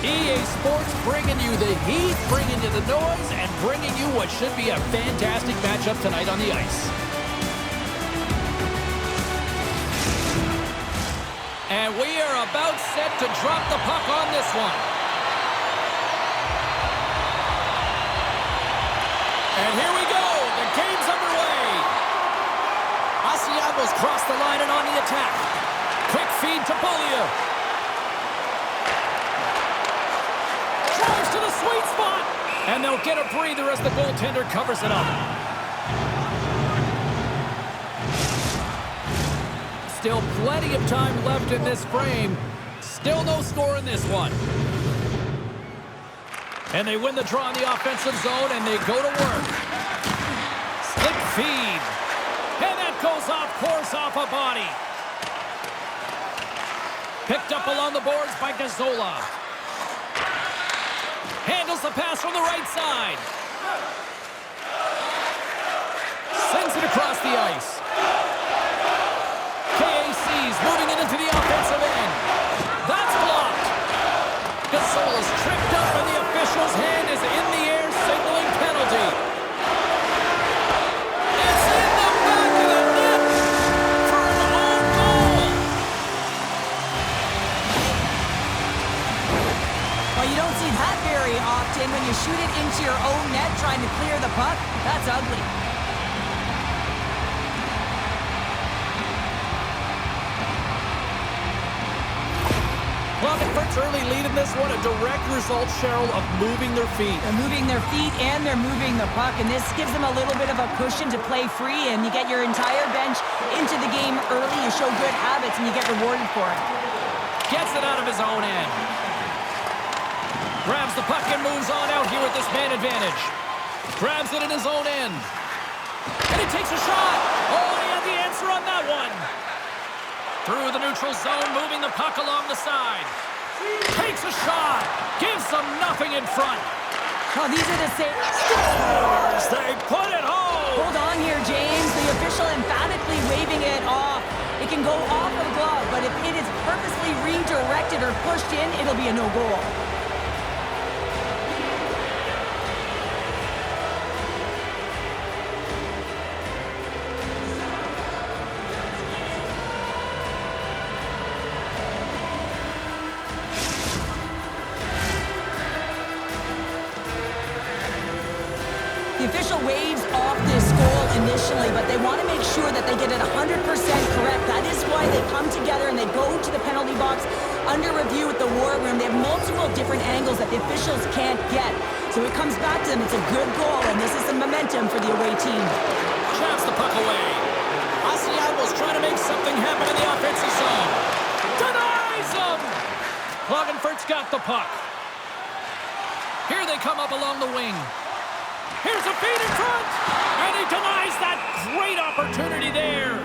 EA Sports bringing you the heat, bringing you the noise, and bringing you what should be a fantastic matchup tonight on the ice. And we are about set to drop the puck on this one. And here we go. The game's underway. Asiago's crossed the line and on the attack. Quick feed to Beaulieu. Drives to the sweet spot. And they'll get a breather as the goaltender covers it up. Still plenty of time left in this frame. Still no score in this one. And they win the draw in the offensive zone, and they go to work. Slick feed. And that goes off course off a body. Picked up along the boards by Gazzola. Handles the pass from the right side. Sends it across the ice. KAC's moving it into the offensive end. That's blocked. Gazzola's tripped up and the official's hand is in the air signaling penalty. It's in the back of the net for an own goal. Well, you don't see that very often when you shoot it into your own net trying to clear the puck. That's ugly. Klagenfurt's early lead in this one, a direct result, Cheryl, of moving their feet. They're moving their feet and they're moving the puck, and this gives them a little bit of a cushion to play free, and you get your entire bench into the game early, you show good habits, and you get rewarded for it. Gets it out of his own end. Grabs the puck and moves on out here with this man advantage. Grabs it in his own end. And he takes a shot. Oh, he had the answer on that one. Through the neutral zone, moving the puck along the side. Takes a shot. Gives them nothing in front. Oh, these are the same. Scores! They put it home! Hold on here, James. The official emphatically waving it off. It can go off of the glove, but if it is purposely redirected or pushed in, it'll be a no goal. The official waves off this goal initially, but they want to make sure that they get it 100% correct. That is why they come together and they go to the penalty box under review with the war room. They have multiple different angles that the officials can't get. So it comes back to them. It's a good goal, and this is some momentum for the away team. Traps the puck away. Asiago's trying to make something happen in the offensive zone. Denies him! Klagenfurt's got the puck. Here they come up along the wing. Here's a feed in front, and he denies that great opportunity there.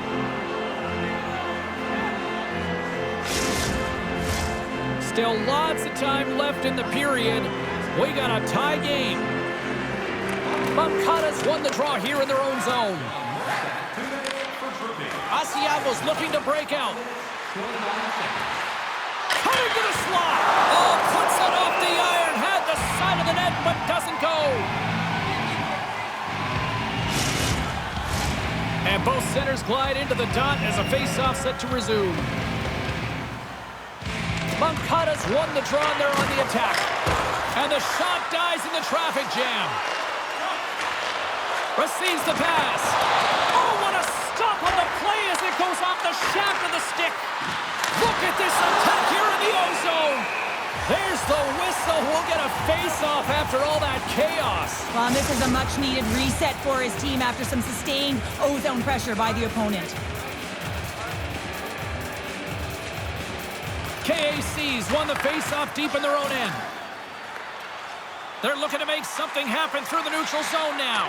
Still lots of time left in the period. We got a tie game. Mamkata's won the draw here in their own zone. Asiago's looking to break out. Cutting to the slot. Oh, puts it off the iron. Had the side of the net, but doesn't go. And both centers glide into the dot as a face-off set to resume. Mamkata's won the draw and they're on the attack. And the shot dies in the traffic jam. Receives the pass. Oh, what a stop on the play as it goes off the shaft of the stick. Look at this attack here in the O-zone. There's the whistle. We'll get a face-off after all that chaos. Well, this is a much-needed reset for his team after some sustained O-zone pressure by the opponent. KAC's won the face-off deep in their own end. They're looking to make something happen through the neutral zone now.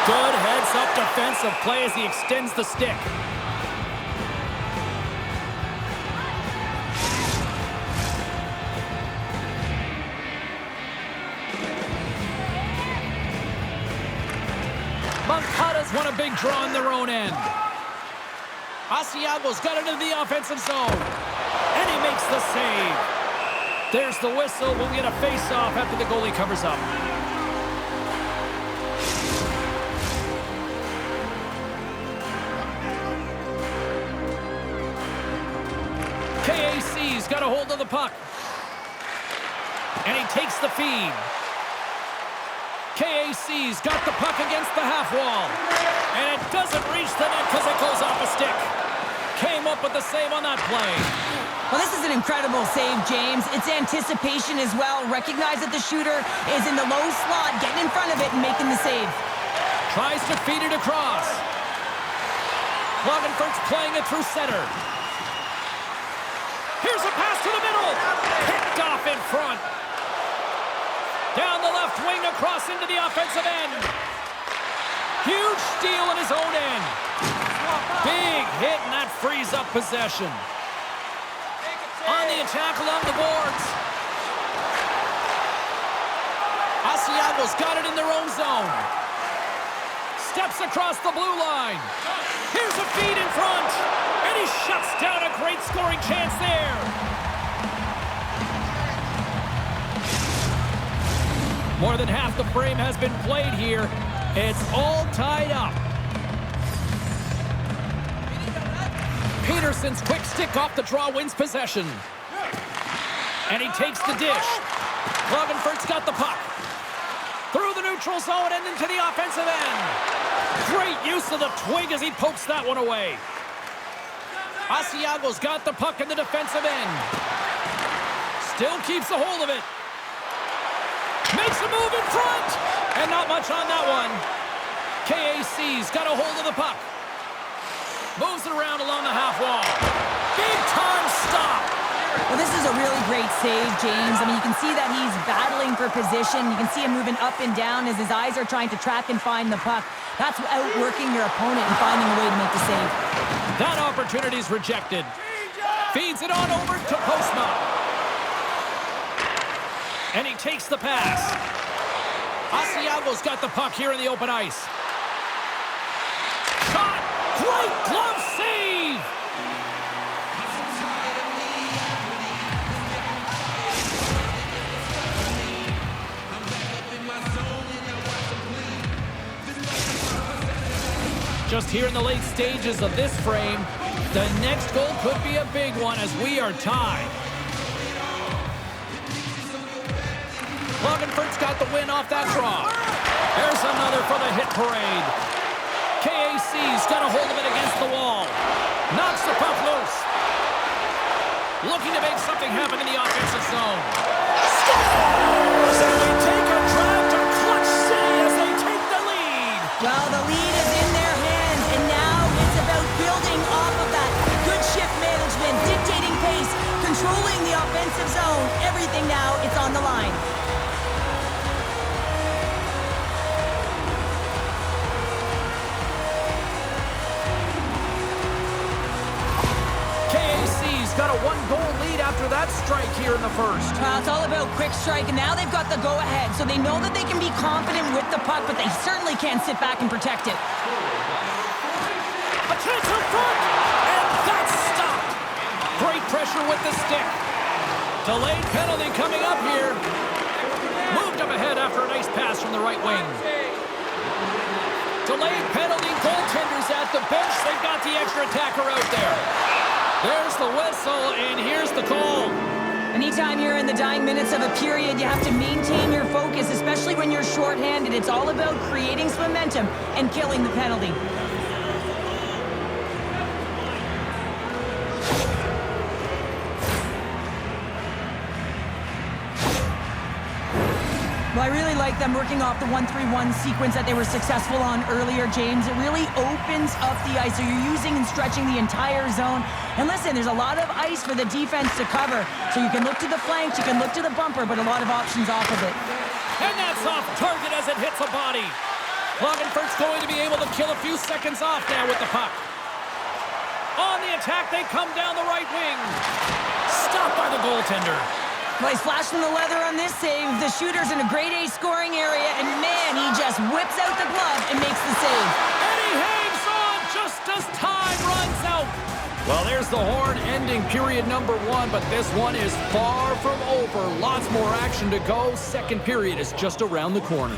Good heads-up defensive play as he extends the stick. Mamkata's won a big draw in their own end. Asiago's got it into the offensive zone. And he makes the save. There's the whistle. We'll get a face-off after the goalie covers up. KAC's got a hold of the puck. And he takes the feed. KAC's got the puck against the half wall. And it doesn't reach the net because it goes off a stick. Came up with the save on that play. Well, this is an incredible save, James. It's anticipation as well. Recognize that the shooter is in the low slot, getting in front of it and making the save. Tries to feed it across. Klagenfurt's playing it through center. Here's a pass to the middle. Picked off in front. Down the left wing across into the offensive end. Huge steal in his own end. Big hit, and that frees up possession. On the attack along the boards. Asiago's got it in their own zone. Steps across the blue line. Here's a feed in front. And he shuts down a great scoring chance there. More than half the frame has been played here. It's all tied up. Peterson's quick stick off the draw wins possession. And he takes the dish. Klagenfurt's got the puck. Through the neutral zone and into the offensive end. Great use of the twig as he pokes that one away. Asiago's got the puck in the defensive end. Still keeps a hold of it. Makes a move in front. And not much on that one. KAC's got a hold of the puck. Moves it around along the half wall. Big time stop. Well, this is a really great save, James. I mean, you can see that he's battling for position. You can see him moving up and down as his eyes are trying to track and find the puck. That's outworking your opponent and finding a way to make the save. That opportunity's rejected. Feeds it on over to Postma. And he takes the pass. Asiago's got the puck here in the open ice. Shot! Great glove save! Just here in the late stages of this frame, the next goal could be a big one as we are tied. Klagenfurt's got the win off that draw. There's another for the hit parade. KAC's got a hold of it against the wall. Knocks the puck loose. Looking to make something happen in the offensive zone. Scores! And they take a drive to Clutch City as they take the lead. Well, the lead is in their hands, and now it's about building off of that. Good shift management, dictating pace, controlling the offensive zone. Everything now, it's on the line. Got a one-goal lead after that strike here in the first. Well, it's all about quick strike, and now they've got the go-ahead, so they know that they can be confident with the puck, but they certainly can't sit back and protect it. A chance in front, and that's stopped. Great pressure with the stick. Delayed penalty coming up here. Moved up ahead after a nice pass from the right wing. Delayed penalty, goaltenders at the bench. They've got the extra attacker out there. There's the whistle, and here's the call. Anytime you're in the dying minutes of a period, you have to maintain your focus, especially when you're shorthanded. It's all about creating some momentum and killing the penalty. Well, I really like them working off the 1-3-1 sequence that they were successful on earlier, James. It really opens up the ice, so you're using and stretching the entire zone. And listen, there's a lot of ice for the defense to cover, so you can look to the flanks, you can look to the bumper, but a lot of options off of it. And that's off target as it hits a body. Klagenfurt's going to be able to kill a few seconds off now with the puck. On the attack, they come down the right wing. Stopped by the goaltender. Well, he's flashing the leather on this save. The shooter's in a grade A scoring area, and man, he just whips out the glove and makes the save. And he hangs on just as time runs out. Well, there's has the horn, ending period number 1, but this one is far from over. Lots more action to go. Second period is just around the corner.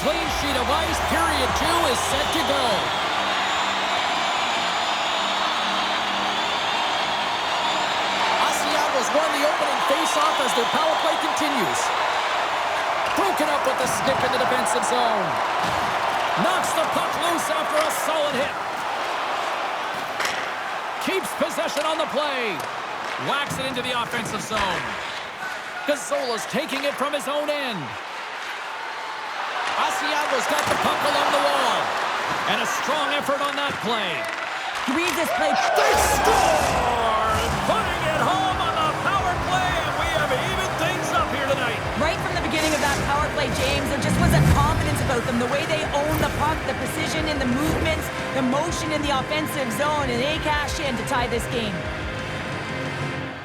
Clean sheet of ice. Period 2 is set to go. Won the opening face-off as their power play continues. Broken up with the stick in the defensive zone. Knocks the puck loose after a solid hit. Keeps possession on the play. Whacks it into the offensive zone. Gazzola's taking it from his own end. Asiago's got the puck along the wall. And a strong effort on that play. Read this play. They score! Putting it home on the power play, and we have even things up here tonight. Right from the beginning of that power play, James, there just was a confidence about them. The way they own the puck, the precision in the movements, the motion in the offensive zone, and they cash in to tie this game.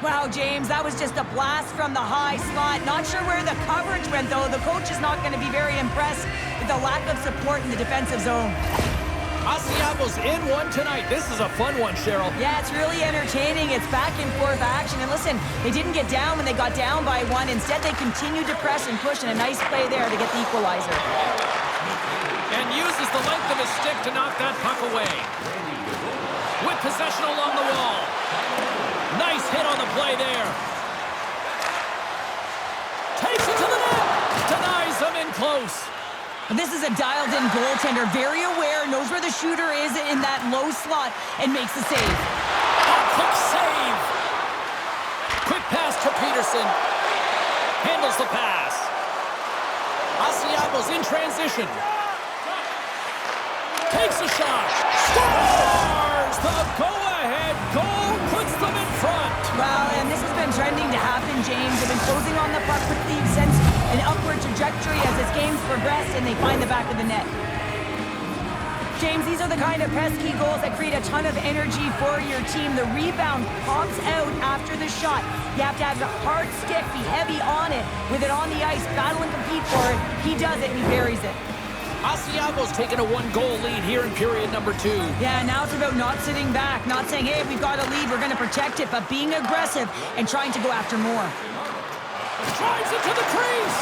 Wow, James, that was just a blast from the high slot. Not sure where the coverage went, though. The coach is not going to be very impressed with the lack of support in the defensive zone. Asiago's in one tonight. This is a fun one, Cheryl. Yeah, it's really entertaining. It's back and forth action. And listen, they didn't get down when they got down by 1. Instead, they continued to press and push, and a nice play there to get the equalizer. And uses the length of his stick to knock that puck away. With possession along the wall. Nice hit on the play there. Takes it to the net. Denies them in close. This is a dialed-in goaltender, very aware, knows where the shooter is in that low slot, and makes the save. A quick save. Quick pass to Peterson. Handles the pass. Asiago's in transition. Takes a shot. Scores! The go-ahead goal puts them in front. Well, and this has been trending to happen, James. They've been closing on the puck quickly since an upward trajectory as this game's progressed, and they find the back of the net. James, these are the kind of pesky goals that create a ton of energy for your team. The rebound pops out after the shot. You have to have a hard stick, be heavy on it, with it on the ice, battle and compete for it. He does it, and he buries it. Asiago's taken a 1-goal lead here in period number 2. Yeah, now it's about not sitting back, not saying, hey, we've got a lead, we're going to protect it, but being aggressive and trying to go after more. Drives it to the crease.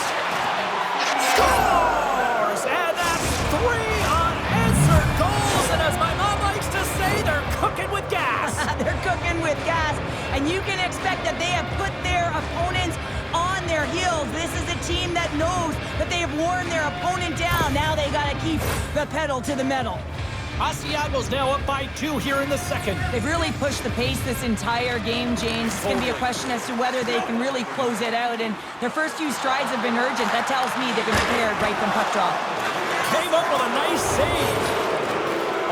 Scores! And that's 3 unanswered goals. And as my mom likes to say, they're cooking with gas. They're cooking with gas. And you can expect that they have put their opponents on their heels. This is a team that knows that they have worn their opponent down. Now they got to keep the pedal to the metal. Asiago's now up by 2 here in the second. They've really pushed the pace this entire game, James. It's going to be a question as to whether they can really close it out. And their first few strides have been urgent. That tells me they've been prepared right from puck drop. Came up with a nice save.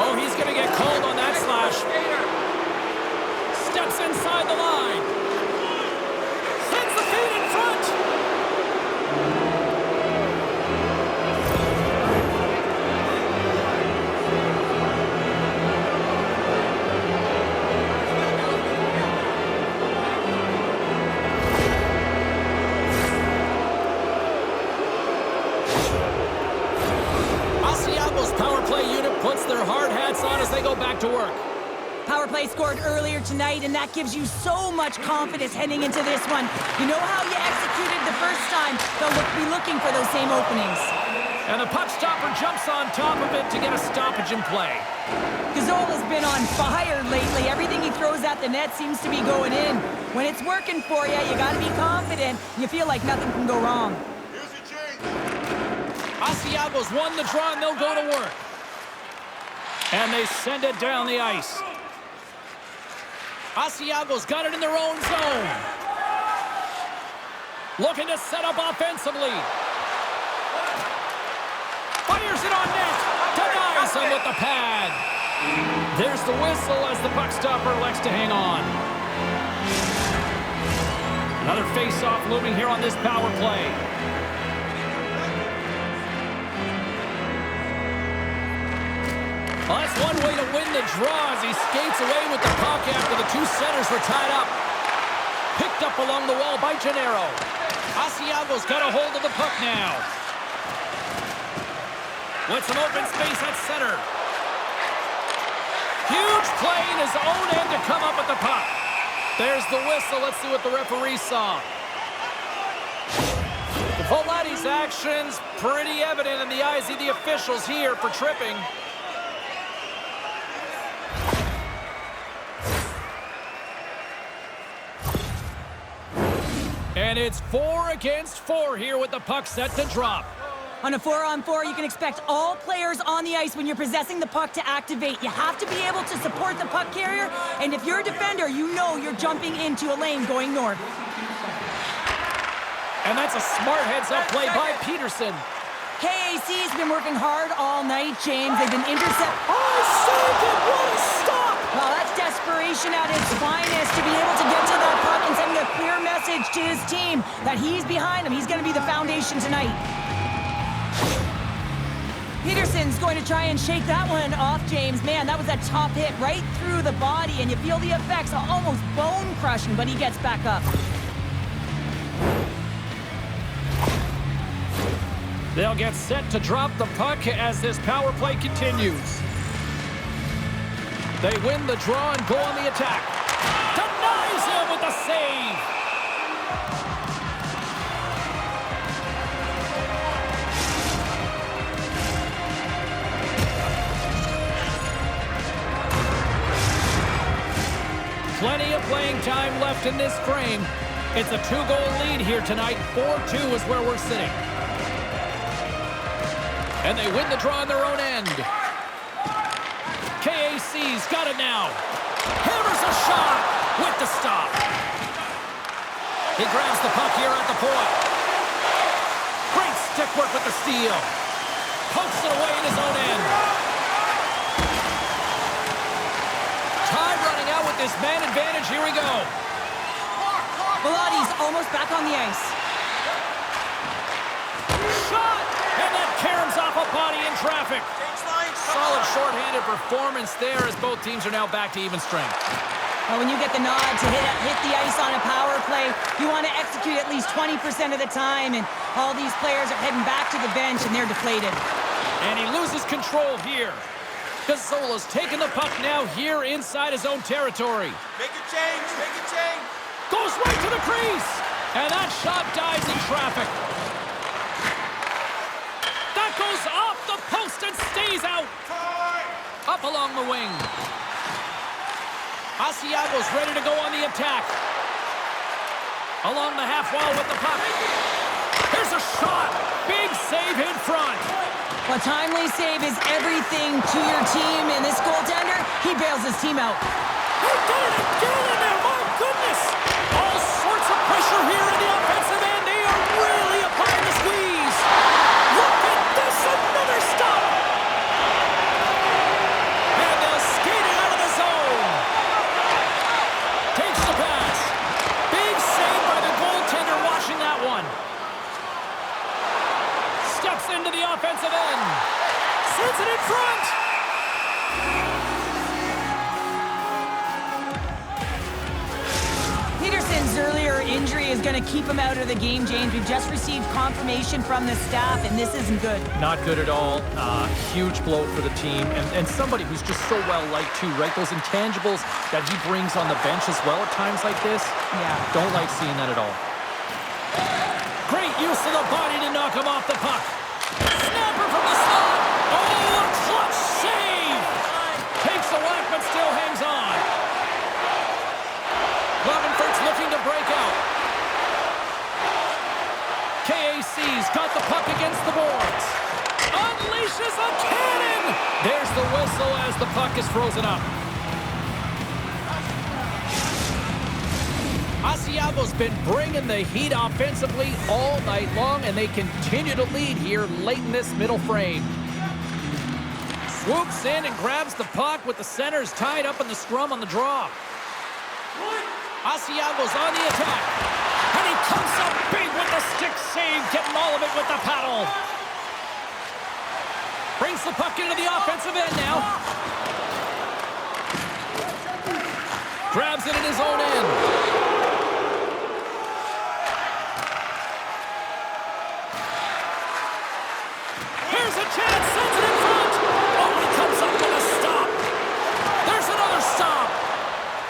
Oh, he's going to get called on that slash. Steps inside the line. Sends the feet in front. Power play unit puts their hard hats on as they go back to work. Power play scored earlier tonight, and that gives you so much confidence heading into this one. You know how you executed the first time, they'll be looking for those same openings. And the puck stopper jumps on top of it to get a stoppage in play. Gazzola's been on fire lately. Everything he throws at the net seems to be going in. When it's working for you, you got to be confident. You feel like nothing can go wrong. Asiago's won the draw, and they'll go to work. And they send it down the ice. Asiago's got it in their own zone. Looking to set up offensively. Fires it on net. Denies him with the pad. There's the whistle as the puck stopper elects to hang on. Another face-off looming here on this power play. Well, that's one way to win the draw as he skates away with the puck after the two centers were tied up. Picked up along the wall by Gennaro. Asiago's got a hold of the puck now. With some open space at center. Huge play in his own end to come up with the puck. There's the whistle. Let's see what the referee saw. Volatti's actions pretty evident in the eyes of the officials here for tripping. And it's 4 against 4 here with the puck set to drop. On a 4-on-4, you can expect all players on the ice when you're possessing the puck to activate. You have to be able to support the puck carrier, and if you're a defender, you know you're jumping into a lane going north. And that's a smart heads-up play by Peterson. KAC's been working hard all night, James. They've been intercepted. Oh, saved it! What a stop! Well, that's desperation at its finest to be able to get to that puck and send a clear message to his team that he's behind him. He's going to be the foundation tonight. Peterson's going to try and shake that one off, James. Man, that was a top hit right through the body, and you feel the effects, almost bone-crushing, but he gets back up. They'll get set to drop the puck as this power play continues. They win the draw and go on the attack. Denies him with the save. Plenty of playing time left in this frame. It's a 2-goal lead here tonight. 4-2 is where we're sitting. And they win the draw on their own end. KAC's got it now. Hammers a shot with the stop. He grabs the puck here at the point. Great stick work with the steal. Pokes it away in his own end. Time running out with this man advantage. Here we go. Volatti's almost back on the ice. Shot! And that caroms off a body in traffic. Solid shorthanded performance there as both teams are now back to even strength. Well, when you get the nod to hit the ice on a power play, you want to execute at least 20% of the time, and all these players are heading back to the bench, and they're deflated. And he loses control here. Gazzola's taking the puck now here inside his own territory. Make a change, make a change. Goes right to the crease. And that shot dies in traffic. That goes off the post and stays out. Up along the wing. Asiago's ready to go on the attack. Along the half wall with the puck. Here's a shot. Big save in front. A timely save is everything to your team, and this goaltender, he bails his team out. He did it again in there, my goodness! All sorts of pressure here in the offensive end. They are really applying the squeeze. Look at this, another stop! And they'll skate it out of the zone. Takes the pass. Big save by the goaltender watching that one. Steps into the offensive end. Sends it in front. Peterson's earlier injury is going to keep him out of the game, James. We've just received confirmation from the staff, and this isn't good. Not good at all. Huge blow for the team. And somebody who's just so well-liked, too, right? Those intangibles that he brings on the bench as well at times like this. Yeah. Don't like seeing that at all. Great use of the body to knock him off the puck. Snapper from the slot. Oh, a clutch save. Takes the whack, but still hangs on. Klagenfurt's looking to break out. KAC's got the puck against the boards. Unleashes a cannon. There's the whistle as the puck is frozen up. Asiago's been bringing the heat offensively all night long, and they continue to lead here late in this middle frame. Swoops in and grabs the puck with the centers tied up in the scrum on the draw. Asiago's on the attack, and he comes up big with the stick save, getting all of it with the paddle. Brings the puck into the offensive end now. Grabs it in his own end. Here's a chance, sends it in front. Oh, he comes up with a stop. There's another stop.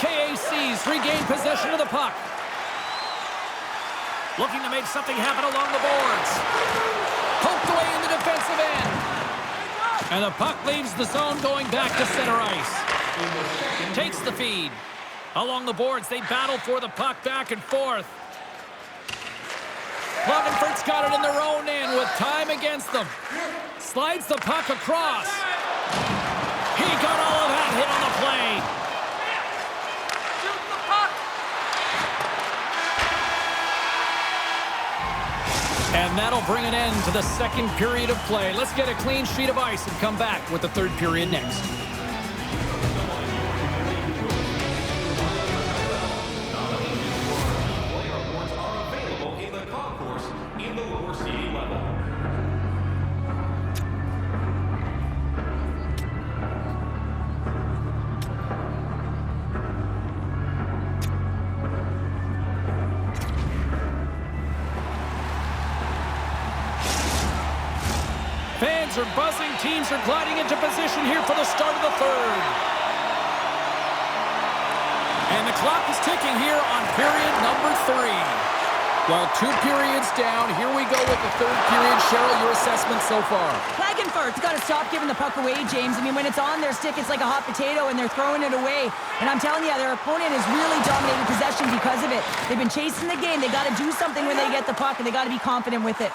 KAC's regained possession of the puck. Looking to make something happen along the boards. Poked away in the defensive end. And the puck leaves the zone going back to center ice. Takes the feed. Along the boards, they battle for the puck back and forth. Klagenfurt's got it in their own end with time against them. Slides the puck across. He got all of that hit on the play. And that'll bring an end to the second period of play. Let's get a clean sheet of ice and come back with the third period next. Fans are buzzing. Teams are gliding into position here for the start of the third. And the clock is ticking here on period number 3. Well, 2 periods down. Here we go with the third period. Cheryl, your assessment so far? Klagenfurt's got to stop giving the puck away, James. I mean, when it's on their stick, it's like a hot potato, and they're throwing it away. And I'm telling you, their opponent is really dominating possession because of it. They've been chasing the game. They got to do something when they get the puck, and they got to be confident with it.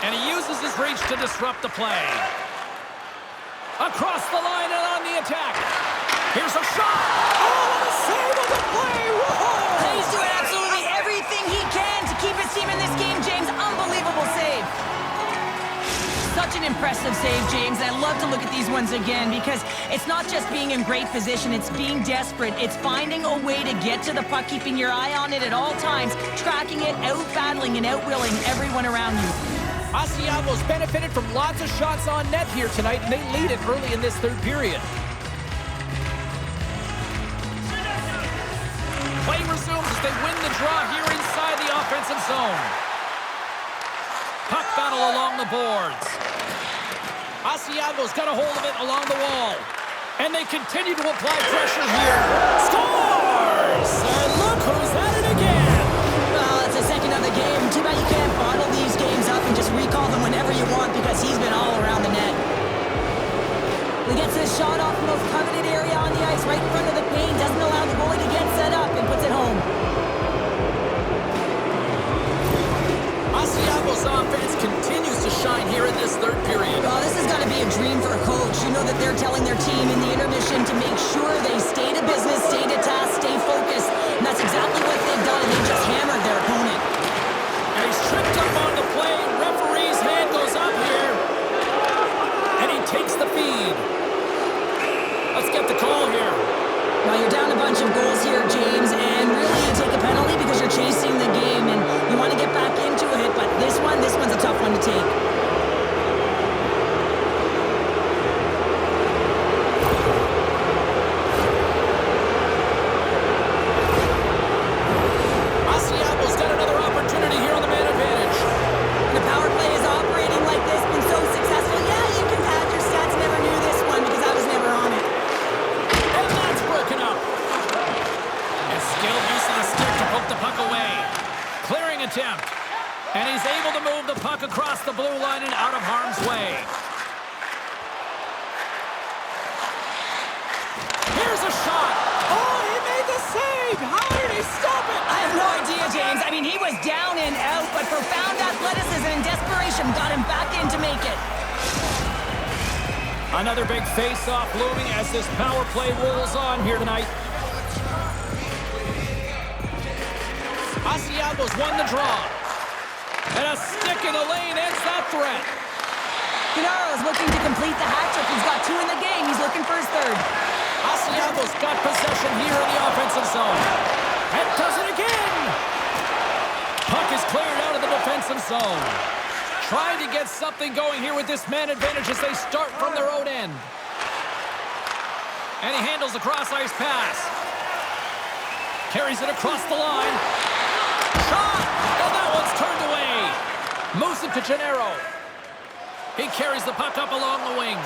And he uses his reach to disrupt the play. Across the line and on the attack. Here's a shot. Oh, what a save of the play. Whoa! He's doing absolutely everything he can to keep his team in this game, James. Unbelievable save. Such an impressive save, James. I love to look at these ones again because it's not just being in great position. It's being desperate. It's finding a way to get to the puck, keeping your eye on it at all times, tracking it, out-battling and out-willing everyone around you. Asiago's benefited from lots of shots on net here tonight, and they lead it early in this third period. Play resumes as they win the draw here inside the offensive zone. Puck battle along the boards. Asiago's got a hold of it along the wall. And they continue to apply pressure here. Scores! And look who's at it again! Well, it's the second of the game. Too bad you can't bottle these games up and just recall them whenever you want because he's been all around the net. He gets his shot off the most coveted area on the ice, right in front of the paint, doesn't allow the goalie to get set up and puts it home. Asiago's offense continues to shine here in this third period. Well, this has got to be a dream for a coach. You know that they're telling their team in the intermission to make sure they stay to business, stay to task, stay focused. And that's exactly what they've done, and they just hammered their opponent. And he's tripped up on the play. Referee's hand goes up here. And he takes the feed. Let's get the call here. Well, you're down a bunch of goals here, James, and really you take a penalty because you're chasing the game and you want to get back into it, but this one's a tough one to take. Asiago's got another opportunity here on the man advantage. The power play is operating like this, been so successful. Yeah, you can pad your stats. Never knew this one because I was never on it. And that's broken up. And skilled use of the stick to poke the puck away. Clearing attempt. And he's able to move the puck across the blue line and out of harm's way. Here's a shot. Oh, he made the save. How did he stop it? I have no idea, James. I mean, he was down and out, but profound athleticism and desperation got him back in to make it. Another big face-off looming as this power play rolls on here tonight. Asiago's won the draw. And a stick in the lane ends that threat. Gennaro's looking to complete the hat trick. He's got 2 in the game. He's looking for his third. Asiago's got possession here in the offensive zone. And does it again! Puck is cleared out of the defensive zone. Trying to get something going here with this man advantage as they start from their own end. And he handles the cross-ice pass. Carries it across the line. Shot! And that one's turned away. Moves it to Gennaro. He carries the puck up along the wing.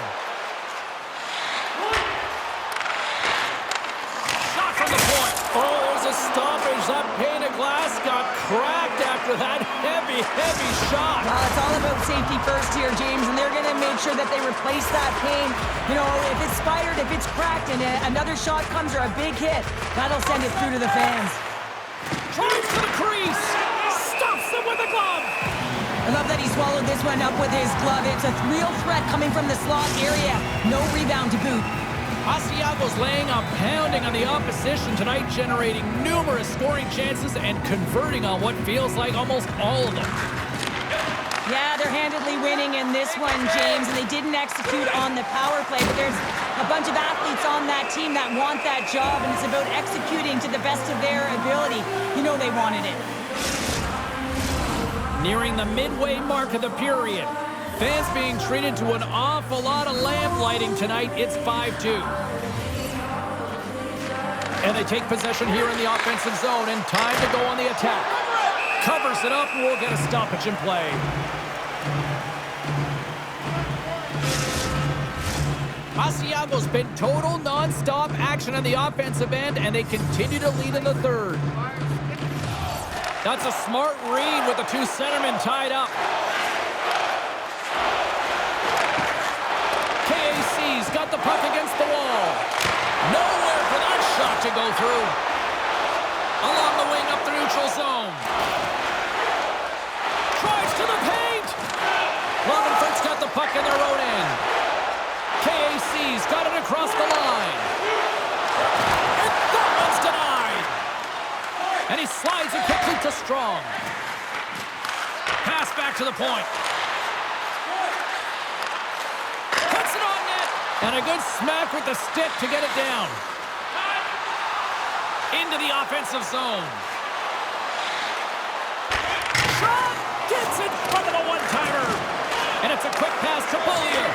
Shot from the point. Oh, there's a stoppage. That pane of glass got cracked after that heavy, heavy shot. Well, it's all about safety first here, James, and they're going to make sure that they replace that pane. You know, if it's spired, if it's cracked, and another shot comes or a big hit, that'll send it through to the fans. Drives to the crease. Stops him with a glove. I love that he swallowed this one up with his glove. It's a real threat coming from the slot area. No rebound to boot. Asiago's laying a pounding on the opposition tonight, generating numerous scoring chances and converting on what feels like almost all of them. Yeah, they're handedly winning in this one, James, and they didn't execute on the power play, but there's a bunch of athletes on that team that want that job, and it's about executing to the best of their ability. You know they wanted it. Nearing the midway mark of the period. Fans being treated to an awful lot of lamp lighting tonight. It's 5-2. And they take possession here in the offensive zone, and time to go on the attack. Covers it up, and we'll get a stoppage in play. Asiago's been total non-stop action on the offensive end, and they continue to lead in the third. That's a smart read with the two centermen tied up. KAC's got the puck against the wall. Nowhere for that shot to go through. Along the wing up the neutral zone. Drives to the paint. Klagenfurt's got the puck in their own end. KAC's got it across the line. And that one's denied. And he slides it quickly to Strong. Pass back to the point. Puts it on net. And a good smack with the stick to get it down. Into the offensive zone. Shot! Gets in front of a one-timer. And it's a quick pass to Beaulieu.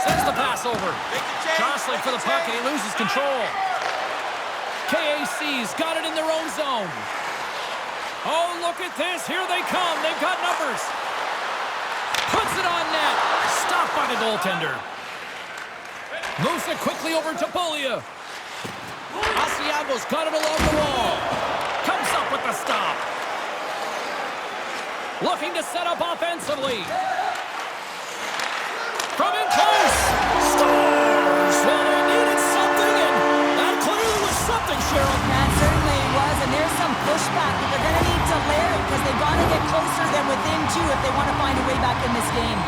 Sends the pass over. Jostling for the puck, and he loses control. KAC's got it in their own zone. Oh, look at this. Here they come. They've got numbers. Puts it on net. Stopped by the goaltender. Moves it quickly over to Beaulieu. Asiago's got it along the wall. Comes up with the stop. Looking to set up offensively. From in close. Scores! Well, they needed something, and that clearly was something, Cheryl. That certainly was, and there's some pushback that they're going to need to layer it because they've got to get closer than within two if they want to find a way back in this game.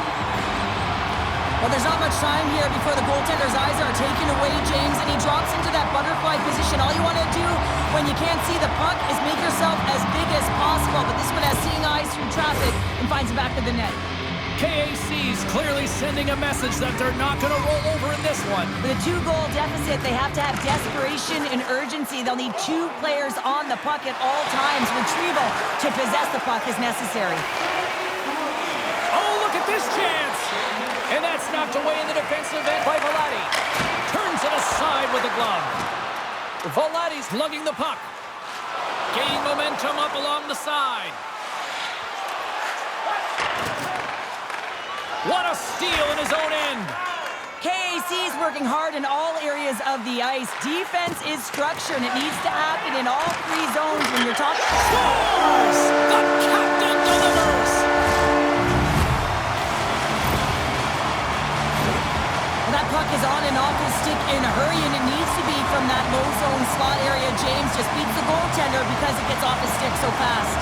Well, there's not much time here before the goaltender's eyes are taken away, James, and he drops into that butterfly position. All you want to do when you can't see the puck is make yourself as big as possible, but this one has seeing eyes through traffic and finds it back to the net. KAC's clearly sending a message that they're not going to roll over in this one. With a two-goal deficit, they have to have desperation and urgency. They'll need two players on the puck at all times. Retrieval to possess the puck is necessary. Oh, look at this chance! And that's knocked away in the defensive end by Volati. Turns it aside with the glove. Volati's lugging the puck. Gaining momentum up along the side. What a steal in his own end. KAC's working hard in all areas of the ice. Defense is structure, and it needs to happen in all three zones when you're talking. Scores! The captain delivers! Well, that puck is on and off his stick in a hurry, and it needs to be from that low zone slot area. James just beats the goaltender because it gets off his stick so fast.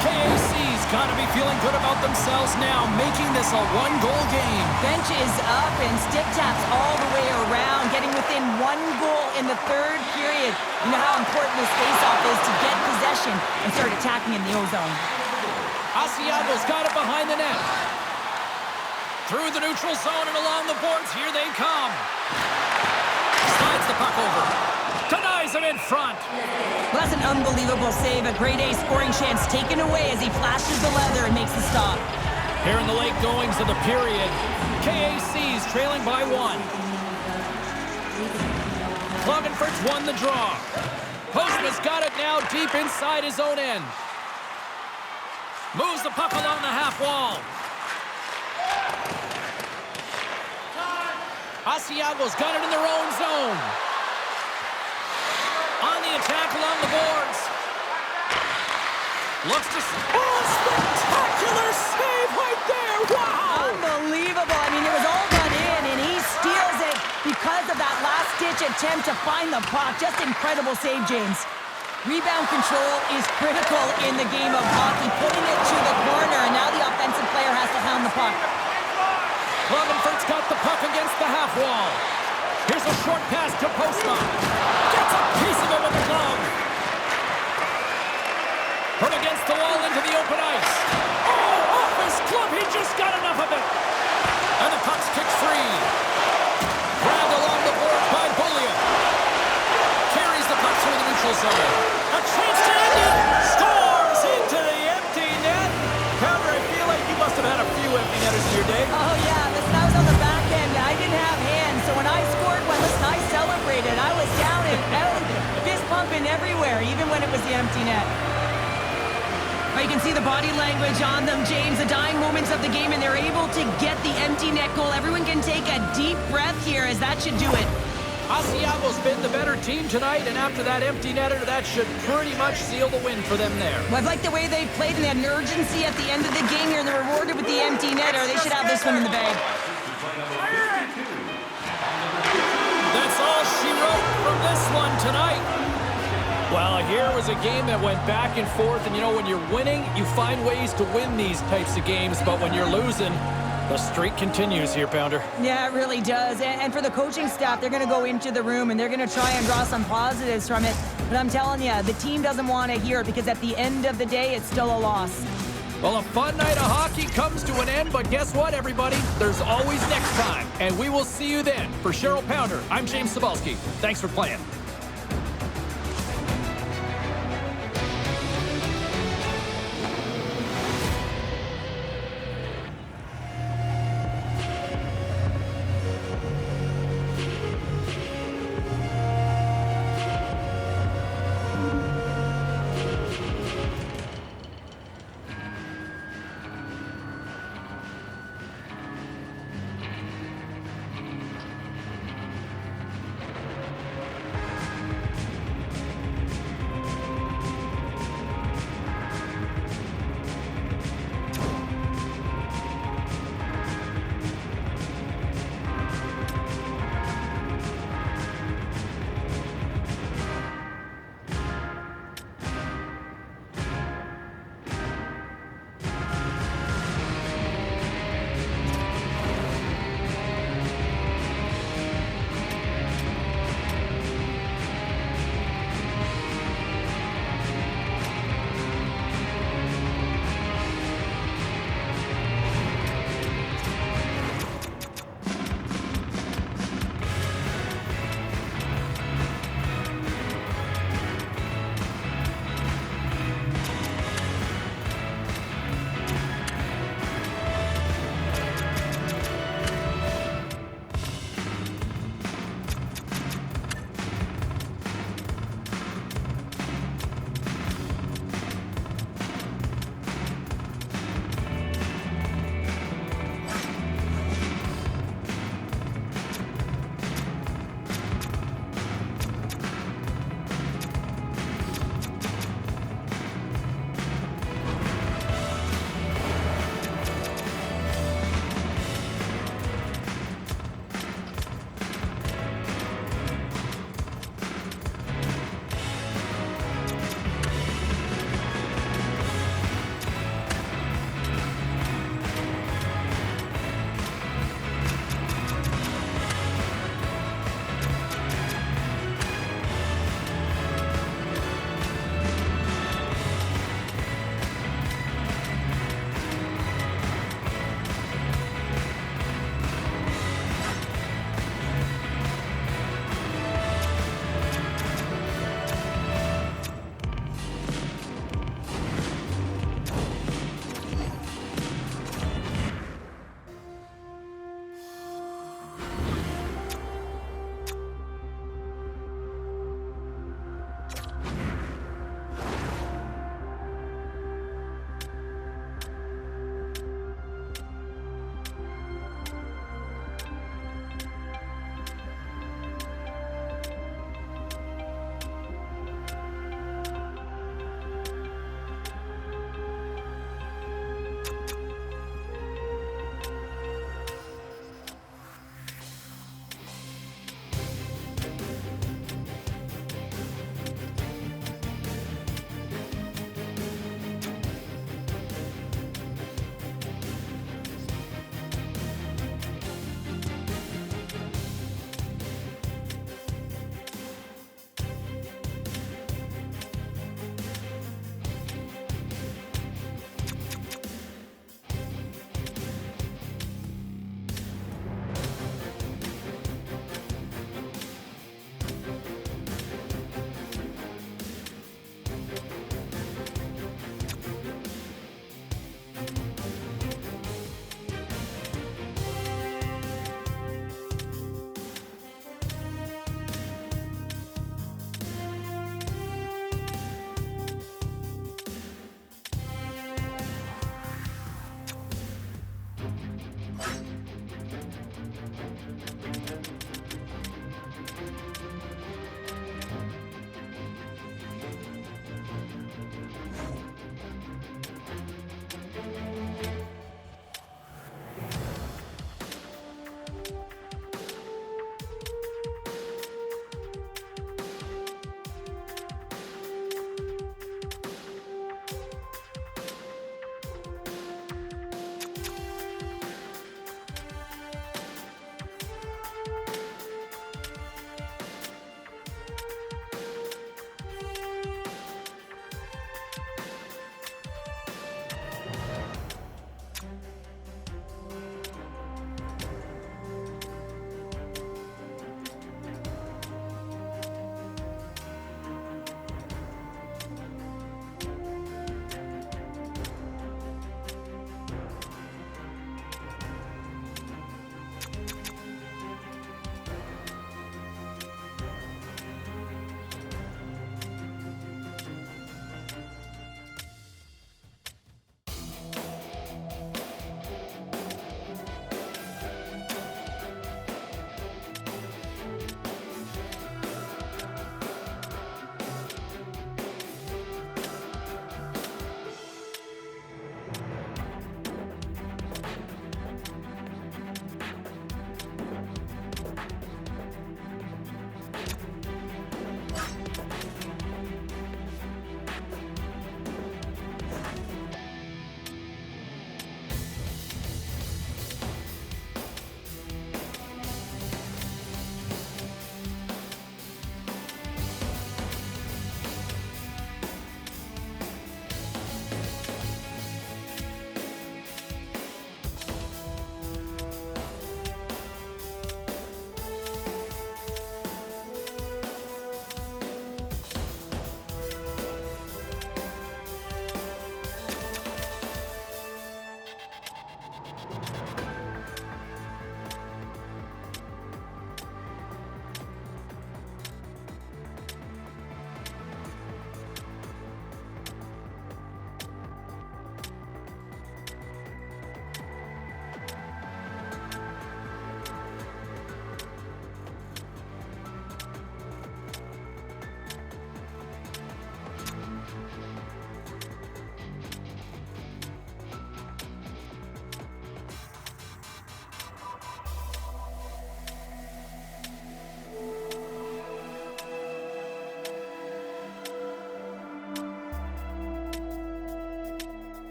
KAC's got to be feeling good about themselves now, making this a one-goal game. Bench is up and stick taps all the way around, getting within one goal in the third period. You know how important this faceoff is to get possession and start attacking in the O-zone. Asiago's got it behind the net. Through the neutral zone and along the boards, here they come. Slides the puck over. Denies him in front. Well, that's an unbelievable save. A grade A scoring chance taken away as he flashes the leather and makes the stop. Here in the late goings of the period, KAC's trailing by 1. Klagenfurt's won the draw. Postma's got it now deep inside his own end. Moves the puck along the half wall. Asiago's got it in their own zone. On the attack along the boards. Looks to... Oh, spectacular save right there! Wow! Unbelievable. I mean, it was all done in, and he steals it because of that last-ditch attempt to find the puck. Just incredible save, James. Rebound control is critical in the game of hockey. Putting it to the corner, and now the offensive player has to hound the puck. Klagenfurt's got the puck against the half wall. Here's a short pass to Postma. Gets a piece of it with the glove. Put against the wall into the open ice. Oh, off his glove. He just got enough of it. And the puck's kicked free. Grabbed along the board by Beaulieu. Carries the puck through the neutral zone. A chance to end it. Scores into the empty net. Pounder, I feel like you must have had a few empty netters in your day. Oh, yeah. Listen, I was on the back end. I didn't have hands, so when I scored one, listen, I celebrated. I was down and out, fist pumping everywhere, even when it was the empty net. You can see the body language on them, James, the dying moments of the game, and they're able to get the empty net goal. Everyone can take a deep breath here, as that should do it. Asiago's been the better team tonight, and after that empty netter, that should pretty much seal the win for them there. Well, I like the way they played and they had an urgency at the end of the game here, and they're rewarded with the empty netter. They should have this one in the bag. That's all she wrote from this one tonight. Well, here was a game that went back and forth, and you know, when you're winning, you find ways to win these types of games, but when you're losing, the streak continues here, Pounder. Yeah, it really does. And for the coaching staff, they're going to go into the room and they're going to try and draw some positives from it. But I'm telling you, the team doesn't want to hear it because at the end of the day, it's still a loss. Well, a fun night of hockey comes to an end, but guess what, everybody? There's always next time, and we will see you then. For Cheryl Pounder, I'm James Cebulski. Thanks for playing.